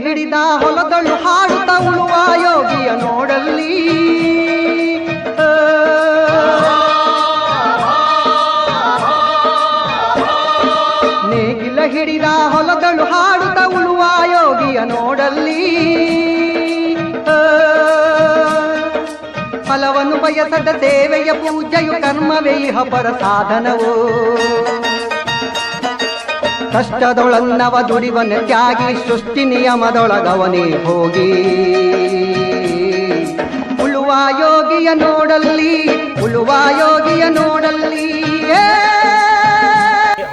ಹಿಡಿದ ಹೊಲದಳು ಹಾಡುತ್ತ ಉಳುವ ಯೋಗಿಯ ನೋಡಲ್ಲಿ ನೇಗಿಲ ಹಿಡಿದ ಹೊಲದಳು ಹಾಡುತ್ತ ಉಳುವ ಯೋಗಿಯ ನೋಡಲ್ಲಿ ಫಲವನ್ನು ಬಯಸದ ಸೇವೆಯ ಪೂಜೆಯು ಕರ್ಮವೇ ಇಹ ಪರ ಸಾಧನವು ಕಷ್ಟದೊಳನ್ನವ ದುಡಿವನ ತ್ಯಾಗಿ ಸೃಷ್ಟಿ ನಿಯಮದೊಳಗವನೇ ಹೋಗಿ ಉಳುವ ಯೋಗಿಯ ನೋಡಲ್ಲಿ ಉಳುವ ಯೋಗಿಯ ನೋಡಲ್ಲಿ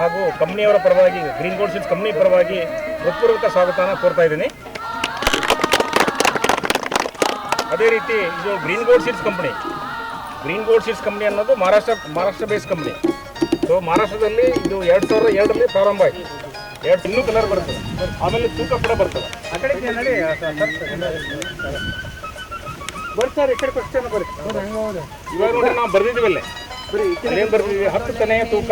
ಹಾಗೂ ಕಂಪನಿಯವರ ಪರವಾಗಿ ಗ್ರೀನ್ ಗೋಲ್ಡ್ ಸೀಡ್ಸ್ ಕಂಪನಿ ಪರವಾಗಿ ಹೃತ್ಪೂರ್ವಕ ಸ್ವಾಗತನ ಕೋರ್ತಾ ಇದ್ದೀನಿ. ಅದೇ ರೀತಿ ಇದು ಗ್ರೀನ್ ಗೋಲ್ಡ್ ಸೀಡ್ಸ್ ಕಂಪನಿ ಅನ್ನೋದು ಮಹಾರಾಷ್ಟ್ರ ಬೇಸ್ ಕಂಪನಿ. ಸೊ ಮಹಾರಾಷ್ಟ್ರದಲ್ಲಿ ಇದು 2002ರಲ್ಲಿ ಪ್ರಾರಂಭ ಆಯಿತು. ಇನ್ನೂ ಕಲರ್ ಬರ್ತದೆ, ಆಮೇಲೆ ತೂಕ ಕೂಡ ಬರ್ತದೆ. ಆ ಕಡೆ ನೋಡಿ ಬರ್ತಾರೆ, ಈ ಕಡೆ ಕ್ವಶನ್ ಬರುತ್ತೆ. ಇವಾಗ ನೋಡಿ ನಾವು ಬರ್ದಿದ್ದೀವಲ್ಲೇ ಏನು ಬರ್ತಿದ್ವಿ, 10 ತೆನೆಯ ತೂಕ,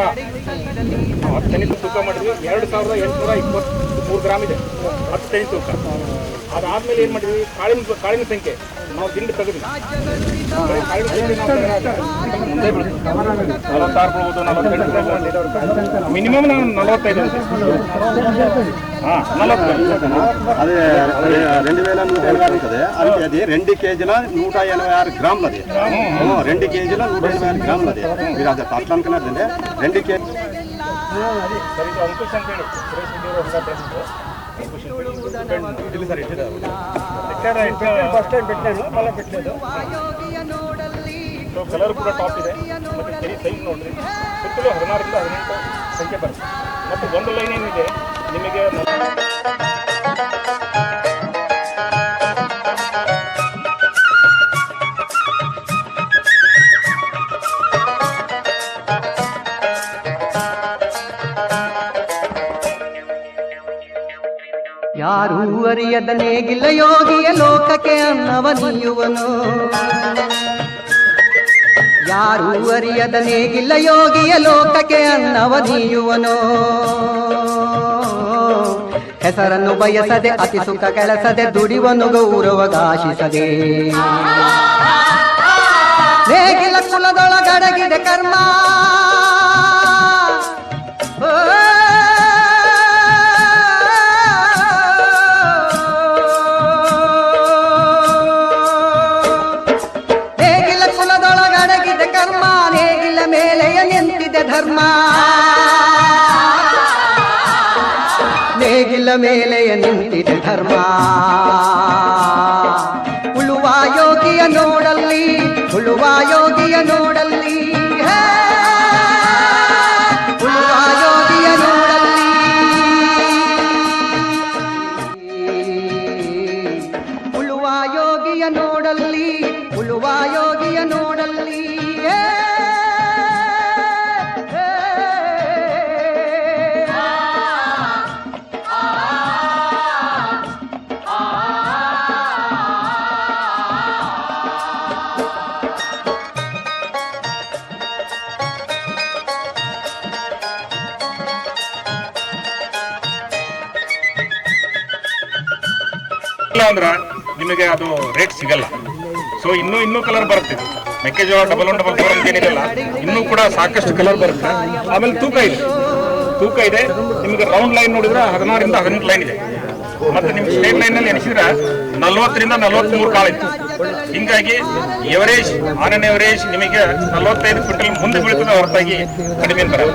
10 ತೆನೆ ತೂಕ ಮಾಡಿದ್ವಿ. 2823 ಗ್ರಾಮ್ ಇದೆ 10 ತೆನೆ ತೂಕ. ಅದಾದ್ಮೇಲೆ ಏನು ಮಾಡಿದ್ವಿ, ಕಾಳಿನ ಸಂಖ್ಯೆ ನಾವು ದಿಂಡು ತೆಗೆದ್ವಿ. ಕಾಳಿನ ಸಂಖ್ಯೆ ಮುಂದೆ ಬಿಡ್ತೀವಿ, 46 ಕೊಡ್ಬೋದು, 48 ಮಿನಿಮಮ್ ನಾವು 45 అది 2180 ఉంటుంది. అది 2 కేజీల 186 గ్రాములు. అది 2 కేజీల 186 గ్రాములు. అది మీరు అది అట్లా అనుకున్నారంటే 2 కేజీ ಸರ್. ಇದು ಅಂಕುಶ್ ಅಂತೇಳಿ ಫಸ್ಟ್ ಟೈಮ್ పెట్టాను, ಮళ్ళీ పెట్టలేదు. ಸೊ ಕಲರ್ ಕೂಡ ಟಾಪ್ ಇದೆ. ಮತ್ತು ಕೆರಿ ಸೈಜ್ ನೋಡ್ರಿ, ಸುತ್ತಲೂ 16ರಿಂದ 18 ಸಂಖ್ಯೆ ಬರುತ್ತೆ. ಮತ್ತು ಒಂದು ಲೈನ್ ಏನಿದೆ ನಿಮಗೆ ಯಾರೂ ಅರಿಯದ ನೇಗಿಲ ಯೋಗಿಯ ಲೋಕಕ್ಕೆ ಅನ್ನವ ನೀಯುವನು. ಯಾರೂ ಅರಿಯದ ನೇಗಿಲ ಯೋಗಿಯ ಲೋಕಕ್ಕೆ ಅನ್ನವ ನೀಯುವನು. ಹೆಸರನ್ನು ಬಯಸದೆ ಅತಿ ಸುಖ ಕೆಲಸದೆ ದುಡಿವನು ಗೌರವಗಾಶಿಸದೆ. ನೇಗಿಲ ಕುಲದೊಳಗಡಗಿದೆ ಕರ್ಮ, ನೇಗಿಲ ಮೇಲೆಯ ನಿಂತಿದೆ ಧರ್ಮ, ನೇಗಿಲ ಮೇಲೆಯ ನಿಂತಿದೆ ಧರ್ಮ. ಉಳುವ ಯೋಗಿಯ ನೋಡಲ್ಲಿ ಉಳುವ ಯೋಗಿಯ ನೋಡಲ್ಲಿ ಉಳುವ ಯೋಗಿಯ ನೋಡಲ್ಲಿ ಉಳುವ ಯೋಗಿಯ ನೋಡಲ್ಲಿ ಉಳುವ ಯೋಗಿಯ ನೋಡಲ್ಲಿ ಅಂದ್ರೆ ನಿಮಗೆ ಅದು ರೇಟ್ ಸಿಗಲ್ಲ. ಸೊ ಇನ್ನೂ ಕಲರ್ ಬರುತ್ತೆ. ಮೆಕ್ಕೆಜೋಳ ಡಬಲ್ 1 ಡಬಲ್ 4 ಅಂತ ಏನಿರಲ್ಲ, ಇನ್ನೂ ಕೂಡ ಸಾಕಷ್ಟು ಕಲರ್ ಬರುತ್ತೆ. ಆಮೇಲೆ ತೂಕ ಇದೆ. ನಿಮಗೆ ರೌಂಡ್ ಲೈನ್ ನೋಡಿದ್ರೆ 16ರಿಂದ 18 ಲೈನ್ ಇದೆ. ಮತ್ತೆ ನಿಮ್ಗೆ ಸ್ಟ್ರೇಟ್ ಲೈನಲ್ಲಿ ಎಣಿಸಿದ್ರೆ 40ರಿಂದ 43 ಕಾಳಿತ್ತು. ಹಿಂಗಾಗಿ ಎವರೇಜ್ ನಿಮಗೆ 45 ಕ್ವಿಂಟಲ್ ಮುಂದೆ ಬೀಳ್ತದೆ ಹೊರತಾಗಿ ಕಡಿಮೆ ಅಂತಾರೆ.